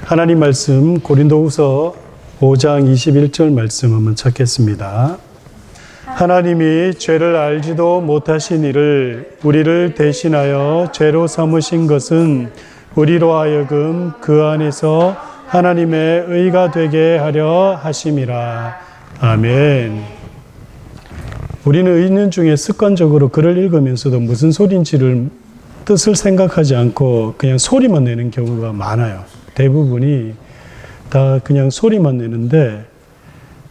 하나님 말씀 고린도후서 5장 21절 말씀 한번 찾겠습니다. 하나님이 죄를 알지도 못하신 이를 우리를 대신하여 죄로 삼으신 것은 우리로 하여금 그 안에서 하나님의 의가 되게 하려 하심이라. 아멘. 우리는 읽는 중에 습관적으로 글을 읽으면서도 무슨 소리인지를 뜻을 생각하지 않고 그냥 소리만 내는 경우가 많아요. 대부분이 다 그냥 소리만 내는데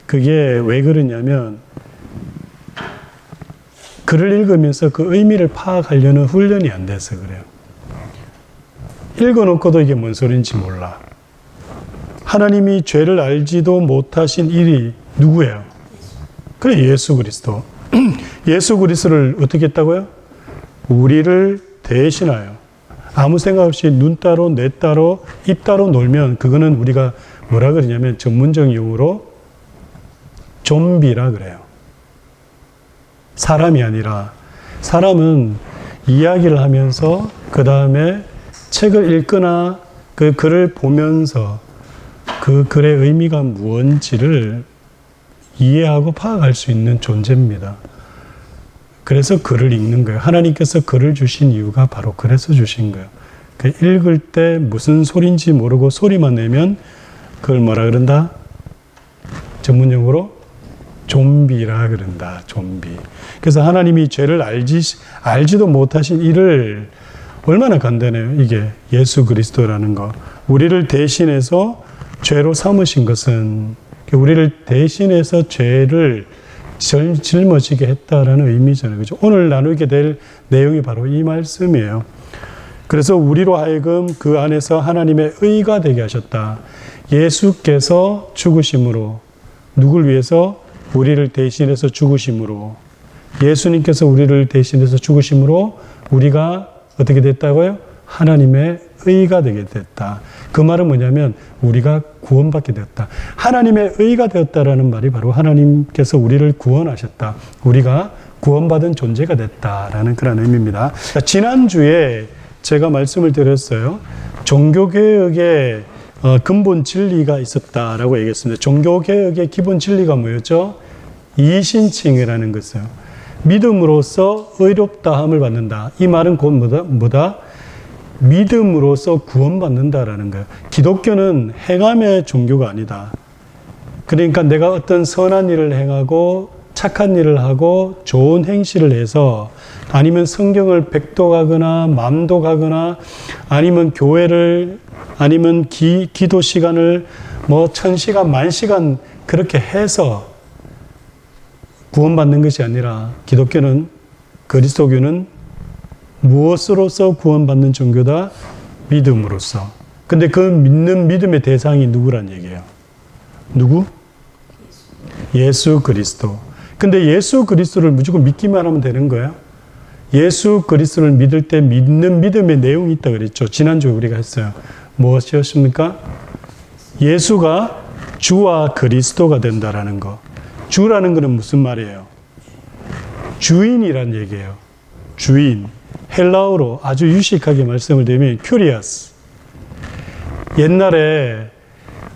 그게 왜 그러냐면 글을 읽으면서 그 의미를 파악하려는 훈련이 안 돼서 그래요. 읽어놓고도 이게 뭔 소리인지 몰라. 하나님이 죄를 알지도 못하신 일이 누구예요? 그래, 예수 그리스도. 예수 그리스도를 어떻게 했다고요? 우리를 대신하여. 아무 생각 없이 눈 따로 뇌 따로 입 따로 놀면 그거는 우리가 뭐라 그러냐면 전문적 용어로 좀비라 그래요. 사람이 아니라 사람은 이야기를 하면서 그 다음에 책을 읽거나 그 글을 보면서 그 글의 의미가 무엇인지를 이해하고 파악할 수 있는 존재입니다. 그래서 글을 읽는 거예요. 하나님께서 글을 주신 이유가 바로 그래서 주신 거예요. 그 읽을 때 무슨 소리인지 모르고 소리만 내면 그걸 뭐라 그런다? 전문용어로 좀비라 그런다. 좀비. 그래서 하나님이 죄를 알지도 못하신 일을 얼마나 간단해요. 이게 예수 그리스도라는 거. 우리를 대신해서 죄로 삼으신 것은 우리를 대신해서 죄를 짊어지게 했다라는 의미잖아요. 그죠? 오늘 나누게 될 내용이 바로 이 말씀이에요. 그래서 우리로 하여금 그 안에서 하나님의 의가 되게 하셨다. 예수께서 죽으심으로 누굴 위해서? 우리를 대신해서 죽으심으로 예수님께서 우리를 대신해서 죽으심으로 우리가 어떻게 됐다고요? 하나님의 의가 되게 됐다. 그 말은 뭐냐면 우리가 구원받게 되었다. 하나님의 의가 되었다라는 말이 바로 하나님께서 우리를 구원하셨다. 우리가 구원받은 존재가 됐다라는 그런 의미입니다. 그러니까 지난주에 제가 말씀을 드렸어요. 종교개혁의 근본 진리가 있었다라고 얘기했습니다. 종교개혁의 기본 진리가 뭐였죠? 이신칭이라는 것이에요. 믿음으로써 의롭다함을 받는다. 이 말은 곧 뭐다? 믿음으로써 구원받는다라는 거예요. 기독교는 행함의 종교가 아니다. 그러니까 내가 어떤 선한 일을 행하고 착한 일을 하고 좋은 행실을 해서 아니면 성경을 백독하거나 맘독하거나 아니면 교회를 아니면 기도 시간을 뭐 1000시간, 10,000시간 그렇게 해서 구원받는 것이 아니라 기독교는 그리스도교는 무엇으로서 구원받는 종교다? 믿음으로써. 근데 그 믿는 믿음의 대상이 누구란 얘기예요? 누구? 예수 그리스도. 근데 예수 그리스도를 무조건 믿기만 하면 되는 거예요? 예수 그리스도를 믿을 때 믿는 믿음의 내용이 있다 그랬죠. 지난주에 우리가 했어요. 무엇이었습니까? 예수가 주와 그리스도가 된다라는 거. 주라는 것은 무슨 말이에요? 주인이란 얘기예요. 주인. 헬라어로 아주 유식하게 말씀을 드리면 큐리아스. 옛날에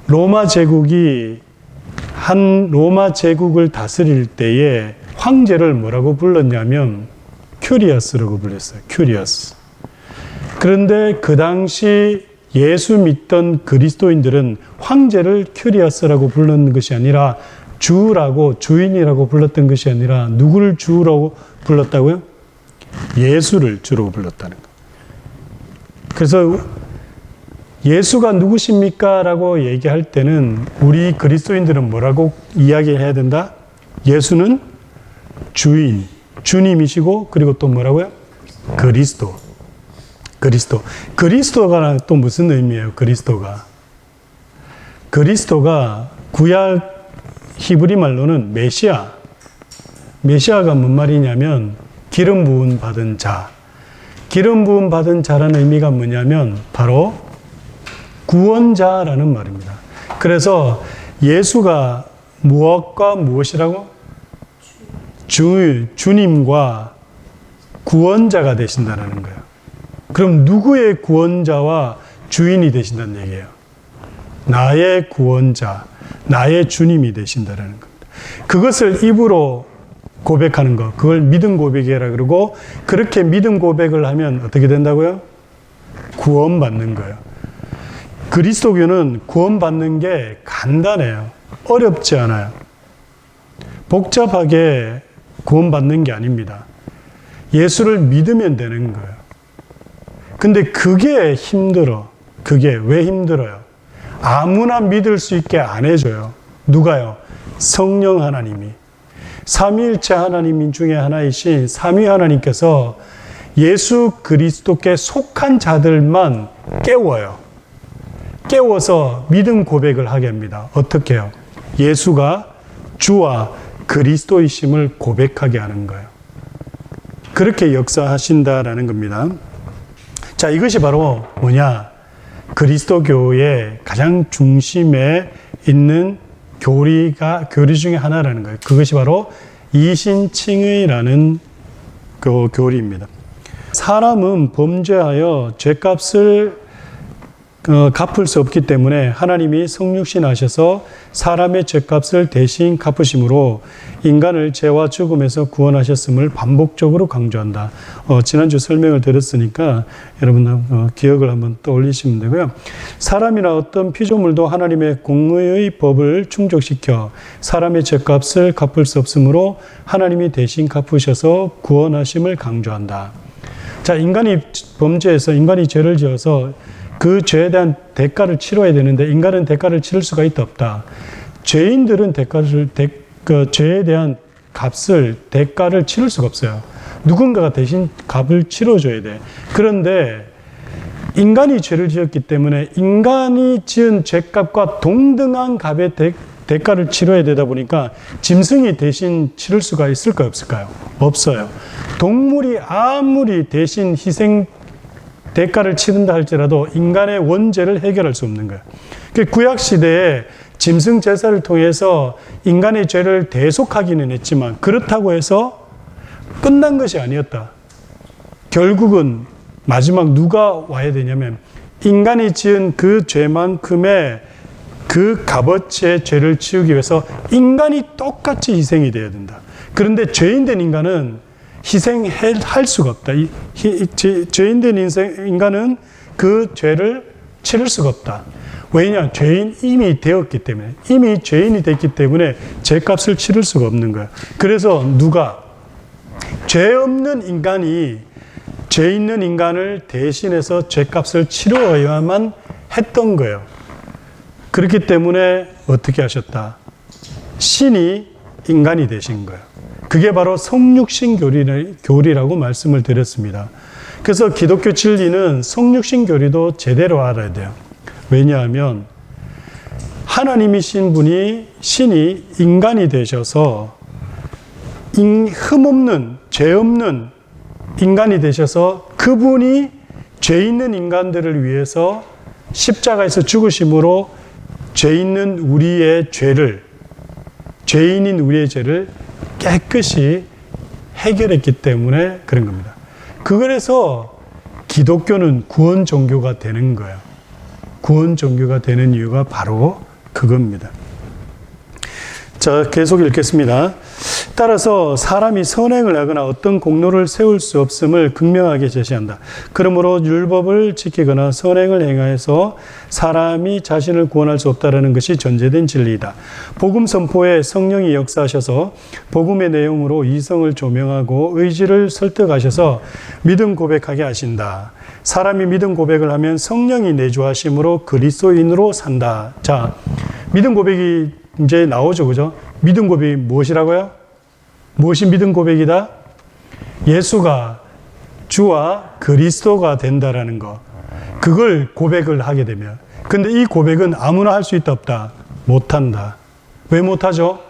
로마 제국이 한 로마 제국을 다스릴 때에 황제를 뭐라고 불렀냐면 큐리아스라고 불렀어요. 큐리아스. 그런데 그 당시 예수 믿던 그리스도인들은 황제를 큐리아스라고 불렀는 것이 아니라 주라고 주인이라고 불렀던 것이 아니라 누구를 주라고 불렀다고요? 예수를 주로 불렀다는 거. 그래서 예수가 누구십니까? 라고 얘기할 때는 우리 그리스도인들은 뭐라고 이야기해야 된다? 예수는 주인, 주님이시고 그리고 또 뭐라고요? 그리스도. 그리스도가 또 무슨 의미예요? 그리스도가 구약 히브리 말로는 메시아. 메시아가 뭔 말이냐면 기름 부음 받은 자. 기름 부음 받은 자라는 의미가 뭐냐면 바로 구원자라는 말입니다. 그래서 예수가 무엇과 무엇이라고? 주님과 구원자가 되신다는 거예요. 그럼 누구의 구원자와 주인이 되신다는 얘기예요? 나의 구원자, 나의 주님이 되신다라는 겁니다. 그것을 입으로 고백하는 것, 그걸 믿음 고백이라 그러고, 그렇게 믿음 고백을 하면 어떻게 된다고요? 구원받는 거예요. 그리스도교는 구원받는 게 간단해요. 어렵지 않아요. 복잡하게 구원받는 게 아닙니다. 예수를 믿으면 되는 거예요. 근데 그게 힘들어. 그게 왜 힘들어요? 아무나 믿을 수 있게 안 해줘요. 누가요? 성령 하나님이. 삼위일체 하나님 중에 하나이신 삼위 하나님께서 예수 그리스도께 속한 자들만 깨워요. 깨워서 믿음 고백을 하게 합니다. 어떻게 해요? 예수가 주와 그리스도이심을 고백하게 하는 거예요. 그렇게 역사하신다라는 겁니다. 자, 이것이 바로 뭐냐? 그리스도교의 가장 중심에 있는 교리 중에 하나라는 거예요. 그것이 바로 이신칭의라는 그 교리입니다. 사람은 범죄하여 죄값을 갚을 수 없기 때문에 하나님이 성육신 하셔서 사람의 죄값을 대신 갚으심으로 인간을 죄와 죽음에서 구원하셨음을 반복적으로 강조한다. 지난주 설명을 드렸으니까 여러분 기억을 한번 떠올리시면 되고요. 사람이나 어떤 피조물도 하나님의 공의의 법을 충족시켜 사람의 죄값을 갚을 수 없으므로 하나님이 대신 갚으셔서 구원하심을 강조한다. 자, 인간이 범죄해서 인간이 죄를 지어서 그 죄에 대한 대가를 치러야 되는데 인간은 대가를 치를 수가 있다 없다. 죄인들은 죄에 대한 대가를 치를 수가 없어요. 누군가가 대신 값을 치러줘야 돼. 그런데 인간이 죄를 지었기 때문에 인간이 지은 죄값과 동등한 값의 대가를 치러야 되다 보니까 짐승이 대신 치를 수가 있을까요? 없을까요? 없어요. 동물이 아무리 대신 대가를 치른다 할지라도 인간의 원죄를 해결할 수 없는 거예요. 구약시대에 짐승 제사를 통해서 인간의 죄를 대속하기는 했지만 그렇다고 해서 끝난 것이 아니었다. 결국은 마지막 누가 와야 되냐면 인간이 지은 그 죄만큼의 그 값어치의 죄를 치우기 위해서 인간이 똑같이 희생이 되어야 된다. 그런데 죄인된 인간은 희생할 수가 없다. 죄인된 인간은 그 죄를 치를 수가 없다. 왜냐? 죄인 이미 되었기 때문에, 이미 죄인이 됐기 때문에 죄값을 치를 수가 없는 거야. 그래서 죄 없는 인간이 죄 있는 인간을 대신해서 죄값을 치러야만 했던 거예요. 그렇기 때문에 어떻게 하셨다? 신이 인간이 되신 거예요. 그게 바로 성육신 교리라고 말씀을 드렸습니다. 그래서 기독교 진리는 성육신 교리도 제대로 알아야 돼요. 왜냐하면 하나님이신 분이 신이 인간이 되셔서 흠없는 죄 없는 인간이 되셔서 그분이 죄 있는 인간들을 위해서 십자가에서 죽으심으로 죄인인 우리의 죄를 깨끗이 해결했기 때문에 그런 겁니다. 그래서 기독교는 구원 종교가 되는 거예요. 구원 종교가 되는 이유가 바로 그겁니다. 자, 계속 읽겠습니다. 따라서 사람이 선행을 하거나 어떤 공로를 세울 수 없음을 극명하게 제시한다. 그러므로 율법을 지키거나 선행을 행하여서 사람이 자신을 구원할 수 없다는 것이 전제된 진리이다. 복음 선포에 성령이 역사하셔서 복음의 내용으로 이성을 조명하고 의지를 설득하셔서 믿음 고백하게 하신다. 사람이 믿음 고백을 하면 성령이 내주하심으로 그리스도인으로 산다. 자, 믿음 고백이 이제 나오죠, 그죠? 믿음 고백이 무엇이라고요? 무엇이 믿음 고백이다? 예수가 주와 그리스도가 된다라는 거. 그걸 고백을 하게 되면. 근데 이 고백은 아무나 할 수 있다 없다? 못한다. 왜 못하죠?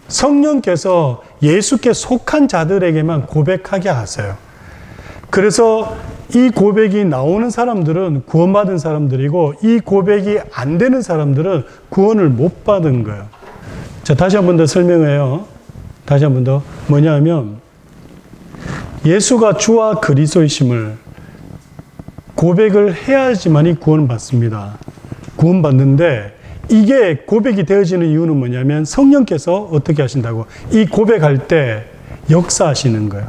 성령께서 예수께 속한 자들에게만 고백하게 하세요. 그래서 이 고백이 나오는 사람들은 구원받은 사람들이고 이 고백이 안 되는 사람들은 구원을 못 받은 거예요. 자, 다시 한 번 더 설명해요. 다시 한 번 더. 뭐냐 하면 예수가 주와 그리스도이심을 고백을 해야지만이 구원을 받습니다. 구원받는데 이게 고백이 되어지는 이유는 뭐냐면 성령께서 어떻게 하신다고? 이 고백할 때 역사하시는 거예요.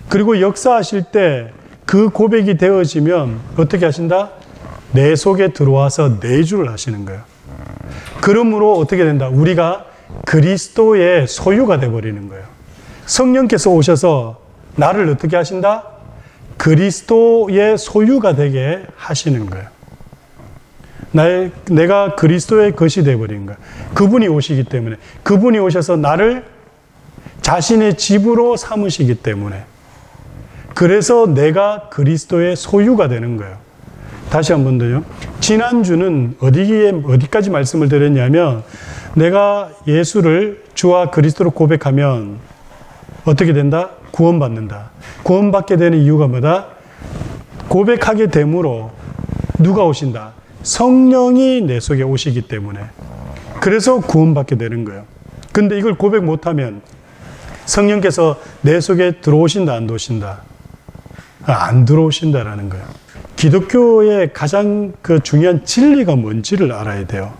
그리고 역사하실 때 그 고백이 되어지면 어떻게 하신다? 내 속에 들어와서 내주를 하시는 거예요. 그러므로 어떻게 된다? 우리가 그리스도의 소유가 되어버리는 거예요. 성령께서 오셔서 나를 어떻게 하신다? 그리스도의 소유가 되게 하시는 거예요. 내가 그리스도의 것이 되어버린 거예요. 그분이 오시기 때문에. 그분이 오셔서 나를 자신의 집으로 삼으시기 때문에. 그래서 내가 그리스도의 소유가 되는 거예요. 다시 한 번 더요. 지난주는 어디까지 말씀을 드렸냐면 내가 예수를 주와 그리스도로 고백하면 어떻게 된다? 구원받는다. 구원받게 되는 이유가 뭐다? 고백하게 됨으로 누가 오신다? 성령이 내 속에 오시기 때문에. 그래서 구원받게 되는 거예요. 근데 이걸 고백 못하면 성령께서 내 속에 들어오신다, 안 들어오신다? 안 들어오신다라는 거예요. 기독교의 가장 중요한 진리가 뭔지를 알아야 돼요.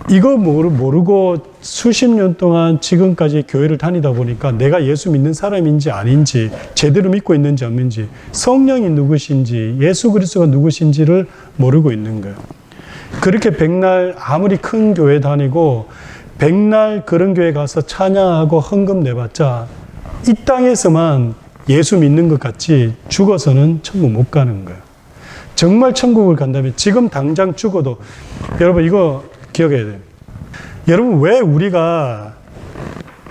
이거 모르고 수십 년 동안 지금까지 교회를 다니다 보니까 내가 예수 믿는 사람인지 아닌지, 제대로 믿고 있는지 없는지, 성령이 누구신지, 예수 그리스도가 누구신지를 모르고 있는 거예요. 그렇게 백날 아무리 큰 교회 다니고 백날 그런 교회 가서 찬양하고 헌금 내봤자 이 땅에서만 예수 믿는 것 같지 죽어서는 천국 못 가는 거예요. 정말 천국을 간다면 지금 당장 죽어도, 여러분 이거 기억해야 돼요. 여러분 왜 우리가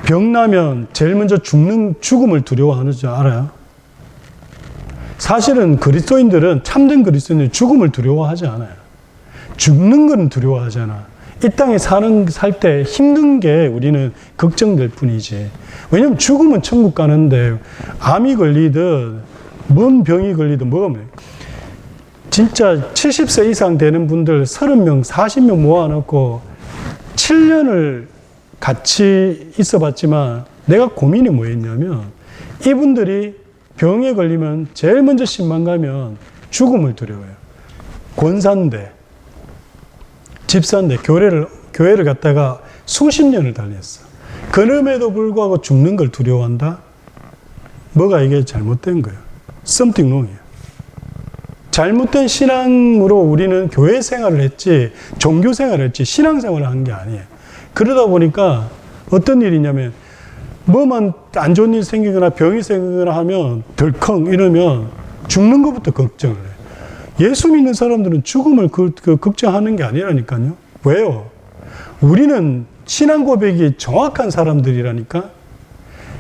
병나면 제일 먼저 죽음을 두려워하는 줄 알아요? 사실은 그리스도인들은, 참된 그리스도인들은 죽음을 두려워하지 않아요. 죽는 건 두려워하잖아. 이 땅에 살 때 힘든 게 우리는 걱정될 뿐이지. 왜냐면 죽으면 천국 가는데 암이 걸리든 뭔 병이 걸리든 뭐가 뭐예요. 진짜 70세 이상 되는 분들 30명, 40명 모아놓고 7년을 같이 있어 봤지만 내가 고민이 뭐였냐면 이분들이 병에 걸리면 제일 먼저 신만 가면 죽음을 두려워해요. 권사인데, 집사인데 교회를 갔다가 수십 년을 다녔어. 그럼에도 불구하고 죽는 걸 두려워한다? 뭐가 이게 잘못된 거예요. something wrong이에요. 잘못된 신앙으로 우리는 교회 생활을 했지, 종교 생활을 했지, 신앙 생활을 한 게 아니에요. 그러다 보니까 어떤 일이냐면, 뭐만 안 좋은 일이 생기거나 병이 생기거나 하면 덜컹 이러면 죽는 것부터 걱정을 해요. 예수 믿는 사람들은 죽음을 걱정하는 게 아니라니까요. 왜요? 우리는 신앙 고백이 정확한 사람들이라니까.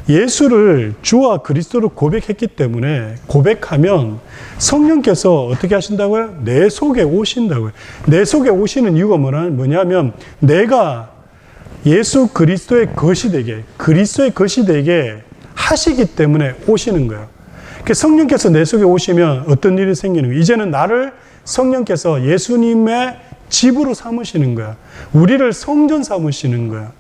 예수를 주와 그리스도로 고백했기 때문에 고백하면 성령께서 어떻게 하신다고요? 내 속에 오신다고요. 내 속에 오시는 이유가 뭐냐면 내가 예수 그리스도의 것이 되게, 그리스도의 것이 되게 하시기 때문에 오시는 거예요. 성령께서 내 속에 오시면 어떤 일이 생기는 거예요? 이제는 나를 성령께서 예수님의 집으로 삼으시는 거야. 우리를 성전 삼으시는 거야.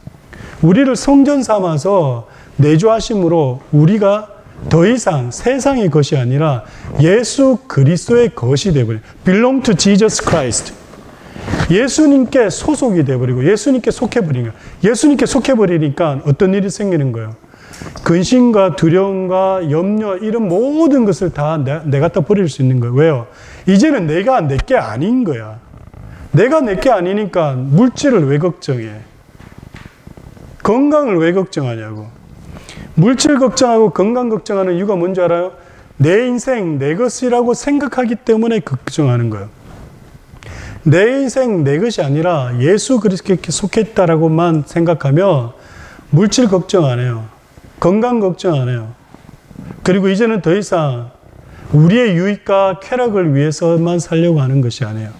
우리를 성전 삼아서 내주하심으로 우리가 더 이상 세상의 것이 아니라 예수 그리스도의 것이 되어버려요. belong to Jesus Christ. 예수님께 소속이 되어버리고 예수님께 속해버린 거예요. 예수님께 속해버리니까 어떤 일이 생기는 거예요? 근심과 두려움과 염려 이런 모든 것을 다 내가 다 버릴 수 있는 거예요. 왜요? 이제는 내가 내게 아닌 거야. 내가 내게 아니니까 물질을 왜 걱정해? 건강을 왜 걱정하냐고. 물질 걱정하고 건강 걱정하는 이유가 뭔지 알아요? 내 인생 내 것이라고 생각하기 때문에 걱정하는 거예요. 내 인생 내 것이 아니라 예수 그리스도께 속했다라고만 생각하면 물질 걱정 안 해요. 건강 걱정 안 해요. 그리고 이제는 더 이상 우리의 유익과 쾌락을 위해서만 살려고 하는 것이 아니에요.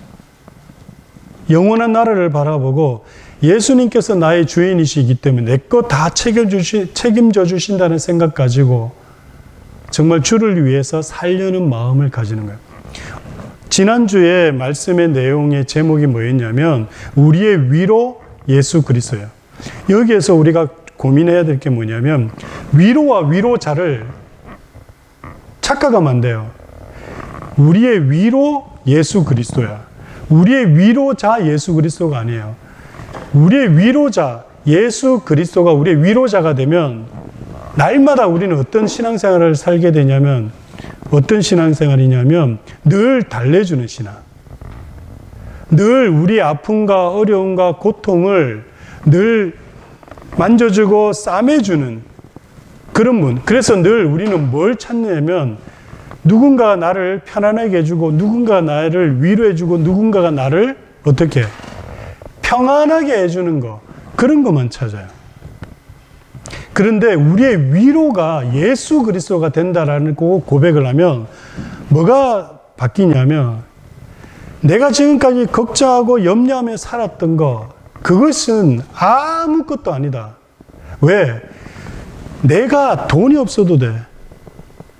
영원한 나라를 바라보고 예수님께서 나의 주인이시기 때문에 내 거 다 책임져 주신다는 생각 가지고 정말 주를 위해서 살려는 마음을 가지는 거예요. 지난주에 말씀의 내용의 제목이 뭐였냐면 우리의 위로 예수 그리스도예요. 여기에서 우리가 고민해야 될 게 뭐냐면 위로와 위로자를 착각하면 안 돼요. 우리의 위로 예수 그리스도야. 우리의 위로자 예수 그리스도가 아니에요. 우리의 위로자 예수 그리스도가 우리의 위로자가 되면 날마다 우리는 어떤 신앙생활을 살게 되냐면, 어떤 신앙생활이냐면 늘 달래주는 신앙. 늘 우리의 아픔과 어려움과 고통을 늘 만져주고 싸매주는 그런 분. 그래서 늘 우리는 뭘 찾냐면 누군가가 나를 편안하게 해주고, 누군가가 나를 위로해주고, 누군가가 나를 어떻게 평안하게 해주는 거, 그런 것만 찾아요. 그런데 우리의 위로가 예수 그리스도가 된다라는 고백을 하면 뭐가 바뀌냐면, 내가 지금까지 걱정하고 염려하며 살았던 거, 그것은 아무것도 아니다. 왜? 내가 돈이 없어도 돼.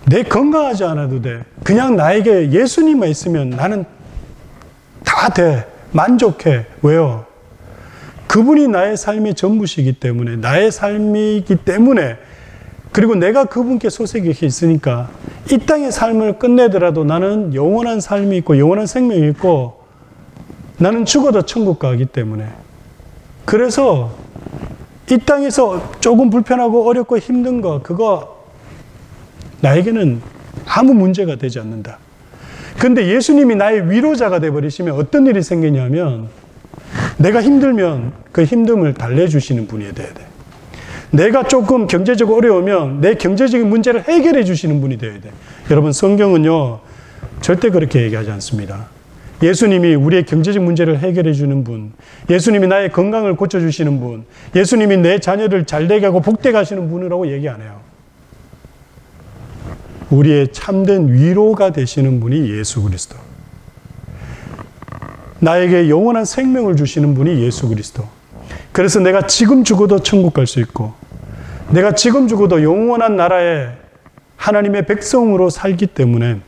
내 건강하지 않아도 돼. 그냥 나에게 예수님만 있으면 나는 다 돼. 만족해. 왜요? 그분이 나의 삶의 전부시기 때문에, 나의 삶이기 때문에, 그리고 내가 그분께 소속이 있으니까 이 땅의 삶을 끝내더라도 나는 영원한 삶이 있고 영원한 생명이 있고 나는 죽어도 천국 가기 때문에, 그래서 이 땅에서 조금 불편하고 어렵고 힘든 거, 그거 나에게는 아무 문제가 되지 않는다. 그런데 예수님이 나의 위로자가 되어버리시면 어떤 일이 생기냐면, 내가 힘들면 그 힘듦을 달래주시는 분이 돼야 돼. 내가 조금 경제적으로 어려우면 내 경제적인 문제를 해결해 주시는 분이 되어야 돼. 여러분, 성경은요 절대 그렇게 얘기하지 않습니다. 예수님이 우리의 경제적 문제를 해결해 주는 분, 예수님이 나의 건강을 고쳐주시는 분, 예수님이 내 자녀를 잘되게 하고 복되게 하시는 분이라고 얘기 안 해요. 우리의 참된 위로가 되시는 분이 예수 그리스도. 나에게 영원한 생명을 주시는 분이 예수 그리스도. 그래서 내가 지금 죽어도 천국 갈 수 있고, 내가 지금 죽어도 영원한 나라에 하나님의 백성으로 살기 때문에,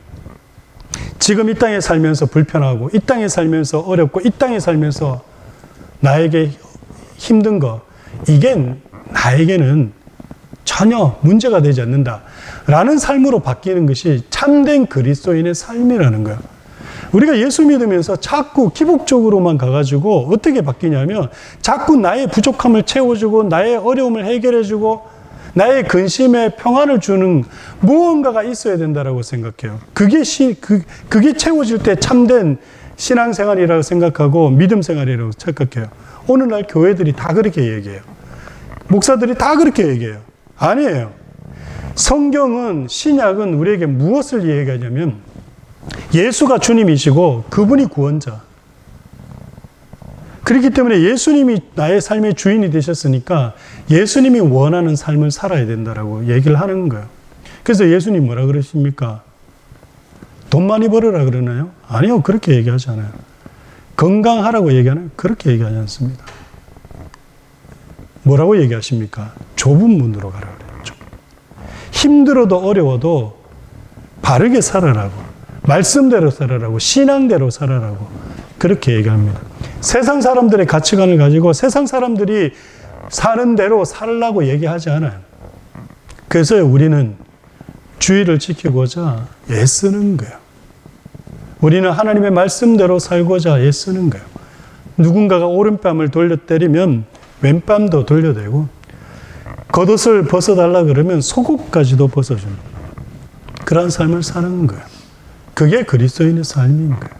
지금 이 땅에 살면서 불편하고, 이 땅에 살면서 어렵고, 이 땅에 살면서 나에게 힘든 거, 이게 나에게는 전혀 문제가 되지 않는다 라는 삶으로 바뀌는 것이 참된 그리스도인의 삶이라는 거예요. 우리가 예수 믿으면서 자꾸 기복적으로만 가가지고 어떻게 바뀌냐면, 자꾸 나의 부족함을 채워주고 나의 어려움을 해결해주고 나의 근심에 평안을 주는 무언가가 있어야 된다라고 생각해요. 그게 채워질 때 참된 신앙생활이라고 생각하고 믿음 생활이라고 생각해요. 오늘날 교회들이 다 그렇게 얘기해요. 목사들이 다 그렇게 얘기해요. 아니에요. 성경은, 신약은 우리에게 무엇을 얘기하냐면 예수가 주님이시고 그분이 구원자. 그렇기 때문에 예수님이 나의 삶의 주인이 되셨으니까 예수님이 원하는 삶을 살아야 된다라고 얘기를 하는 거예요. 그래서 예수님 뭐라 그러십니까? 돈 많이 벌어라 그러나요? 아니요, 그렇게 얘기하지 않아요. 건강하라고 얘기하나요? 그렇게 얘기하지 않습니다. 뭐라고 얘기하십니까? 좁은 문으로 가라 그래요. 힘들어도 어려워도 바르게 살아라고, 말씀대로 살아라고, 신앙대로 살아라고 그렇게 얘기합니다. 세상 사람들의 가치관을 가지고 세상 사람들이 사는 대로 살라고 얘기하지 않아요. 그래서 우리는 주의를 지키고자 애쓰는 거예요. 우리는 하나님의 말씀대로 살고자 애쓰는 거예요. 누군가가 오른뺨을 돌려 때리면 왼뺨도 돌려대고, 겉옷을 벗어달라 그러면 속옷까지도 벗어줍니다. 그런 삶을 사는 거예요. 그게 그리스도인의 삶인 거예요.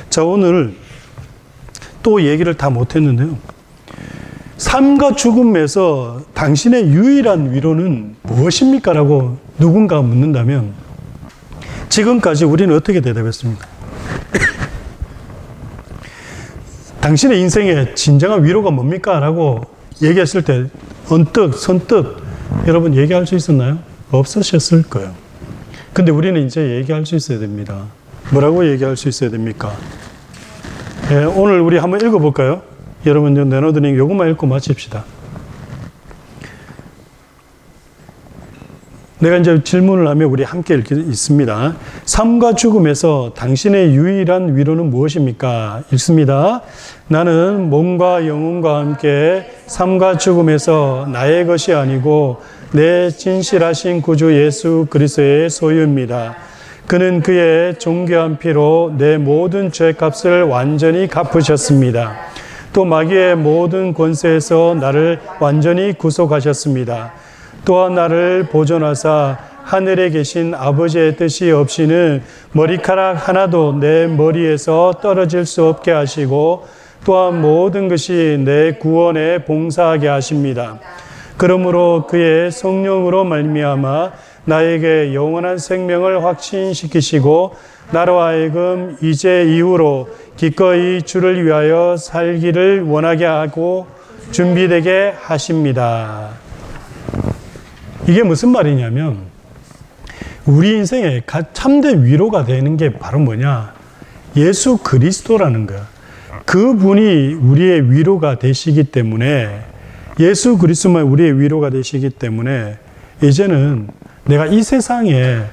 자, 오늘 또 얘기를 다 못했는데요. 삶과 죽음에서 당신의 유일한 위로는 무엇입니까? 라고 누군가 묻는다면 지금까지 우리는 어떻게 대답했습니까? 당신의 인생의 진정한 위로가 뭡니까? 라고 얘기했을 때 선뜻 여러분 얘기할 수 있었나요? 없으셨을 거예요. 근데 우리는 이제 얘기할 수 있어야 됩니다. 뭐라고 얘기할 수 있어야 됩니까? 예, 오늘 우리 한번 읽어볼까요? 여러분 내놓으니 이것만 읽고 마칩시다. 내가 이제 질문을 하면 우리 함께 읽습니다. 삶과 죽음에서 당신의 유일한 위로는 무엇입니까? 읽습니다. 나는 몸과 영혼과 함께 삶과 죽음에서 나의 것이 아니고 내 진실하신 구주 예수 그리스도의 소유입니다. 그는 그의 정결한 피로 내 모든 죄값을 완전히 갚으셨습니다. 또 마귀의 모든 권세에서 나를 완전히 구속하셨습니다. 또한 나를 보존하사 하늘에 계신 아버지의 뜻이 없이는 머리카락 하나도 내 머리에서 떨어질 수 없게 하시고 또한 모든 것이 내 구원에 봉사하게 하십니다. 그러므로 그의 성령으로 말미암아 나에게 영원한 생명을 확신시키시고 나로 하여금 이제 이후로 기꺼이 주를 위하여 살기를 원하게 하고 준비되게 하십니다. 이게 무슨 말이냐면 우리 인생에 참된 위로가 되는 게 바로 뭐냐? 예수 그리스도라는 거야. 그분이 우리의 위로가 되시기 때문에, 예수 그리스도만 우리의 위로가 되시기 때문에 이제는 내가 이 세상의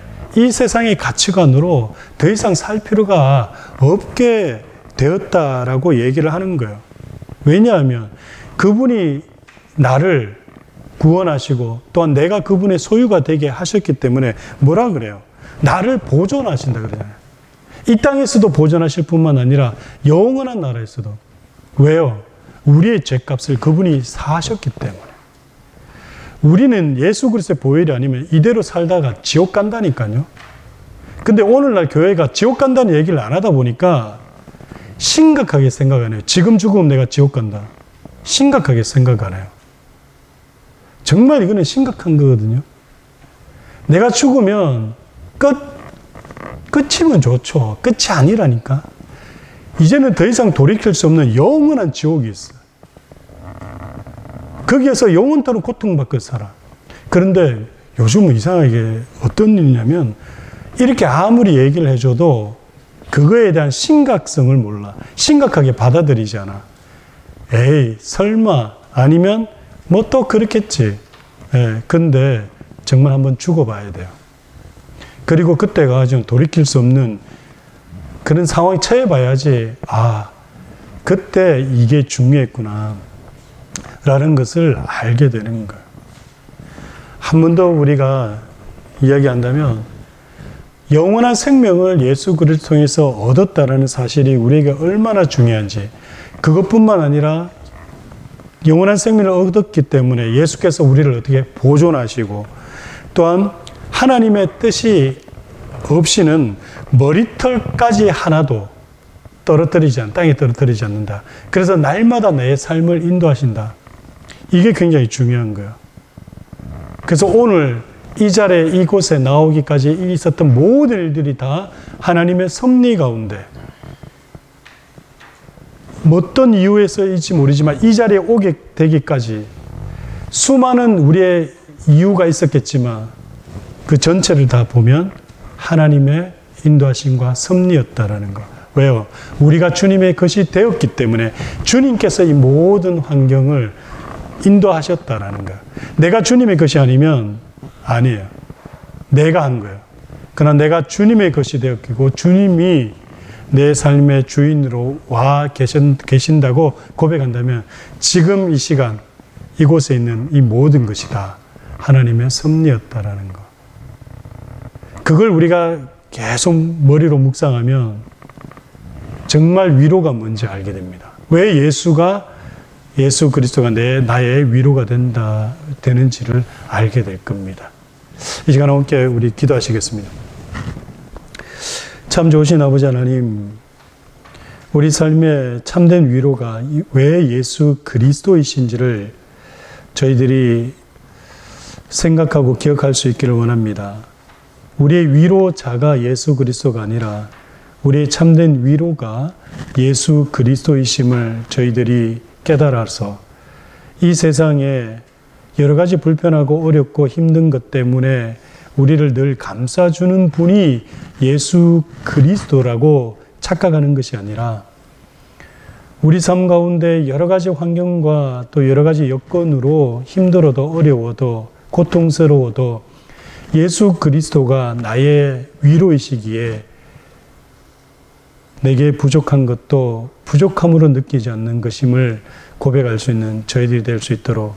가치관으로 더 이상 살 필요가 없게 되었다라고 얘기를 하는 거예요. 왜냐하면 그분이 나를 구원하시고 또한 내가 그분의 소유가 되게 하셨기 때문에 뭐라 그래요? 나를 보존하신다 그러잖아요. 이 땅에서도 보존하실 뿐만 아니라 영원한 나라에서도. 왜요? 우리의 죄값을 그분이 사하셨기 때문에. 우리는 예수 그리스도의 보혈이 아니면 이대로 살다가 지옥 간다니까요. 근데 오늘날 교회가 지옥 간다는 얘기를 안 하다 보니까 심각하게 생각 안 해요. 지금 죽으면 내가 지옥 간다. 심각하게 생각 안 해요. 정말 이거는 심각한 거거든요. 내가 죽으면 끝이면 좋죠. 끝이 아니라니까. 이제는 더 이상 돌이킬 수 없는 영원한 지옥이 있어요. 거기에서 영원토록 고통받고 살아. 그런데 요즘은 이상하게 어떤 일이냐면 이렇게 아무리 얘기를 해줘도 그거에 대한 심각성을 몰라. 심각하게 받아들이지 않아. 에이, 설마, 아니면 뭐 또 그렇겠지. 근데 정말 한번 죽어봐야 돼요. 그리고 그때 가지고 돌이킬 수 없는 그런 상황에 처해봐야지, 아, 그때 이게 중요했구나 라는 것을 알게 되는 거예요. 한 번 더 우리가 이야기한다면 영원한 생명을 예수 그리스도를 통해서 얻었다라는 사실이 우리에게 얼마나 중요한지, 그것뿐만 아니라 영원한 생명을 얻었기 때문에 예수께서 우리를 어떻게 보존하시고 또한 하나님의 뜻이 없이는 머리털까지 하나도 땅에 떨어뜨리지 않는다. 그래서 날마다 내 삶을 인도하신다. 이게 굉장히 중요한 거예요. 그래서 오늘 이 자리에 이곳에 나오기까지 있었던 모든 일들이 다 하나님의 섭리 가운데 어떤 이유에서일지 모르지만 이 자리에 오게 되기까지 수많은 우리의 이유가 있었겠지만 그 전체를 다 보면 하나님의 인도하심과 섭리였다라는 거. 왜요? 우리가 주님의 것이 되었기 때문에 주님께서 이 모든 환경을 인도하셨다라는 거예요. 내가 주님의 것이 아니면 아니에요. 내가 한 거예요. 그러나 내가 주님의 것이 되었고 주님이 내 삶의 주인으로 와 계신다고 고백한다면 지금 이 시간 이곳에 있는 이 모든 것이 다 하나님의 섭리였다라는 거. 그걸 우리가 계속 머리로 묵상하면 정말 위로가 뭔지 알게 됩니다. 왜 예수 그리스도가 나의 위로가 되는지를 알게 될 겁니다. 이 시간 함께 우리 기도하시겠습니다. 참 좋으신 아버지 하나님, 우리 삶의 참된 위로가 왜 예수 그리스도이신지를 저희들이 생각하고 기억할 수 있기를 원합니다. 우리의 위로자가 예수 그리스도가 아니라 우리의 참된 위로가 예수 그리스도이심을 저희들이 깨달아서 이 세상에 여러 가지 불편하고 어렵고 힘든 것 때문에 우리를 늘 감싸주는 분이 예수 그리스도라고 착각하는 것이 아니라 우리 삶 가운데 여러 가지 환경과 또 여러 가지 여건으로 힘들어도 어려워도 고통스러워도 예수 그리스도가 나의 위로이시기에 내게 부족한 것도 부족함으로 느끼지 않는 것임을 고백할 수 있는 저희들이 될 수 있도록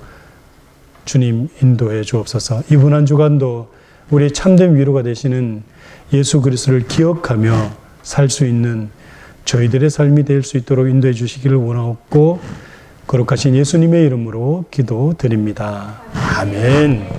주님 인도해 주옵소서. 이번 한 주간도 우리의 참된 위로가 되시는 예수 그리스도를 기억하며 살 수 있는 저희들의 삶이 될 수 있도록 인도해 주시기를 원하옵고 거룩하신 예수님의 이름으로 기도드립니다. 아멘.